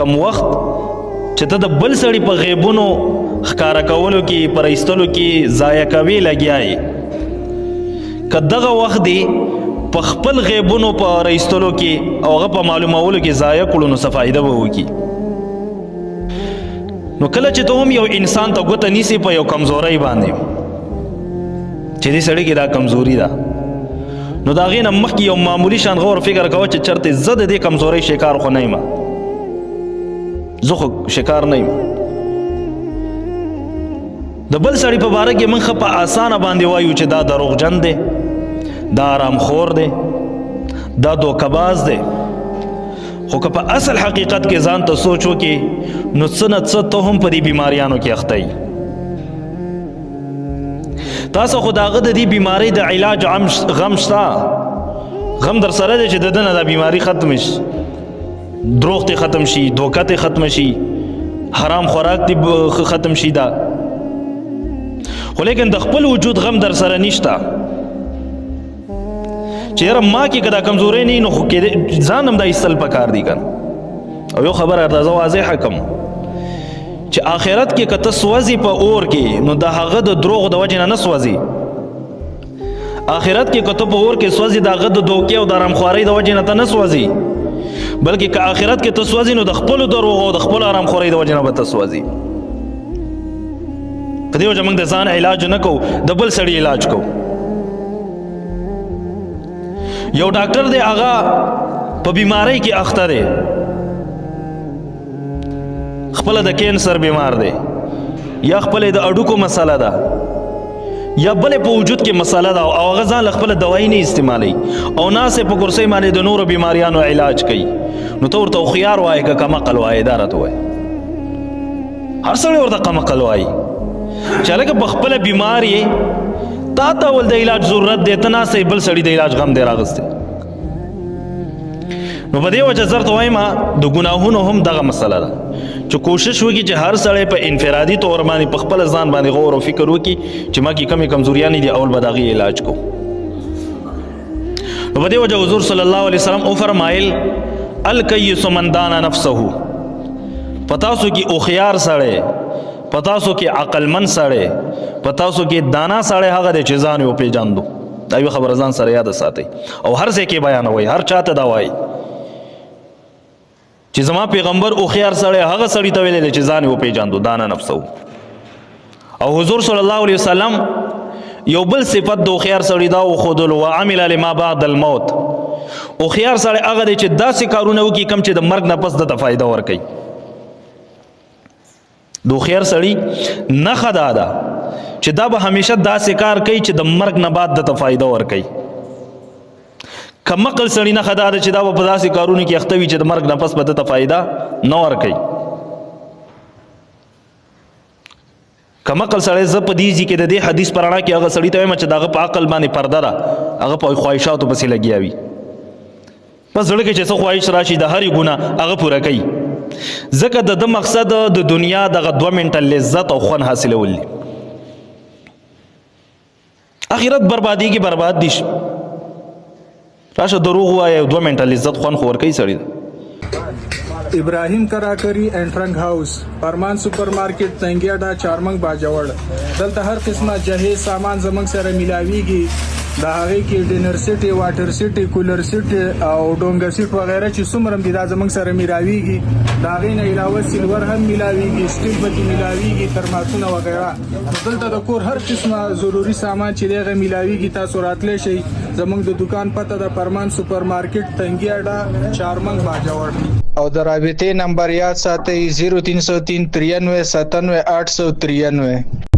کم وخت چې ته د بل سړي په غیبونو ښکاره کولو کې پر ایستلو کې ضایع کوي لګیا یې که دغه وخت دی په خپل غیبونو په ایستلو کې او هغه په معلومولو کې ضایع کړو نو څه فایده به وکړي نو کله چې ته هم یو انسان ته ګوته نیسي په یو کمزورۍ باندې چې دې سړي کې دا کمزوري ده نو د هغې نه مخکې یو معمولي شان غور فکر کوه چې چېرته زه د دې کمزورۍ شکار خو نه یم زه خو شکار نه یم د بل سړي په باره کې موږ ښه په اسانه باندې وایو چې دا دروغجن دی دا آرامخور دی دا دوکهباز دی خو که په اصل حقیقت کې ځان ته سوچ وکړې نو څه نه څه ته هم په دې بیماریانو کې اخته یې تاسو خو د هغه د دې بیمارۍ د علاج غم شته غم در سره دی چې د ده نه دا بیماري ختم شي دروغ ته ختم شي دوکه ته ختم شي حرام خوراک ته ختم شي دا خو لیکن د خپل وجود غم در سره نشته چې یاره ما کې که دا کمزورۍ نه وي نو خو ځان هم دا ایستل پکار دي که او یو خبره درته زه واضحه کړم چې آخرت کې که ته سوځې په اور کې نو د هغه د دروغو د وجې نه سوځې آخرت کې که ته په اور کې سوځې د هغه د دوکې او د آرامخوارۍ د وجې نه ته نه سوځې بلکې که آخرت کې ته سوځې نو د خپلو دروغو او د خپلو آرامخورۍ د وجې نه به ته سوځې په دې وجه موږ د ځان علاج نه کوو د بل سړي علاج کوو یو ډاکټر دی هغه په بیماری کې اخته دی خپله د کینسر بیمار دی یا خپله د اډوکو مسله ده یا بلې په وجود کې مسله ده او هغه ځان له خپله دوایي نه استعمالوي او ناست په کرسۍ باندې د نورو بیماریانو علاج کوي نو ته ورته هوښیار وایې که کمقل وایې دا راته وایي هر سړی ورته کمقل وایي چې هلکه په خپله بیمار یې تا ته ول د علاج ضرورت دی ته ناست بل سړي د علاج غم دی راغستی نو په دې وجه زه درته وایم د ګناهونو هم دغه مسله ده چې کوشش وکړي چې هر سړی په انفرادي طور باندې په خپله ځان باندې غور او فکر وکړي چې ما کې کمې کمزوریانې دي اول به د هغې علاج کو نو په دې وجه حضور صلی الله علیه وسلم وفرمایل الکیس من دان نفسه په تاسو کې هوښیار سړی په تاسو کې عقلمند سړی په تاسو کې دانا سړی هغه دی چې ځان یې وپېژاندو دا یوه خبره ځان سره یاده ساتئ او هر ځای کې بیانوئ هر چاته دا وایي چې زما پیغمبر هوښیار سړی هغه سړي ته ویلی دی چې ځان یې وپېژاندو دانا نفسه او حضور صلی الله علیه وسلم یو بل صفت د هوښیار سړي دا وښودلو وعمل لما بعد الموت هوښیار سړی هغه دی چې داسې کارونه وکړي کوم چې د مرګ نه پس دته فایده ورکوي د هوښیار سړي نښه دا ده چې دا به همیشه داسې کار کوي چې د مرګ نه بعد دته فایده ورکوي کمقل سړي نښه دا ده چې دا به په داسې کارونو کې اخته وي چې د مرګ نه پس به دته فایده نه ورکوي کمقل سړی زه په دې ځي کې د دې حدیث په رڼا کې هغه سړي ته وایم چې د هغه په عقل باندې پرده ده هغه په خواهشاتو پسې لګیا وي بس زړه کې چې څه خواهش راشي د هرې ګناه هغه پوره کوي ځکه د ده مقصد د دنیا دغه 2 منټه لذت او خوند حاصلول دي اخرت بربادیږي برباد دي راشه دروغ وایه 2 منټه لذت خوند خو ورکوي سړي ابراهیم کراکری انټرنګ هاوس فرمان سپر مارکیټ تنګیاډا چارمنګ باجوړ دلته هر قسمه جهیز سامان زمنګ سره ملاویږي دا هغه کې ډینر سیټي واټر سیټي کولر سیټي او ډونګر سیټ وغیرہ چې څومره دي دا زمنګ سره ملاویږي دا غي نه علاوه سیلور هم ملاویږي سټیل پکې ملاویږي ترماسونه وغیرہ دلته د کور هر قسمه ضروری سامان چې دغه ملاویږي تاسو راتلئ شئ زمنګ د دکان پته د فرمان سپر مارکیټ تنګیاډا چارمنګ باجوړ او د رابطې نمبر یاد ساتئ 0303 93 97 893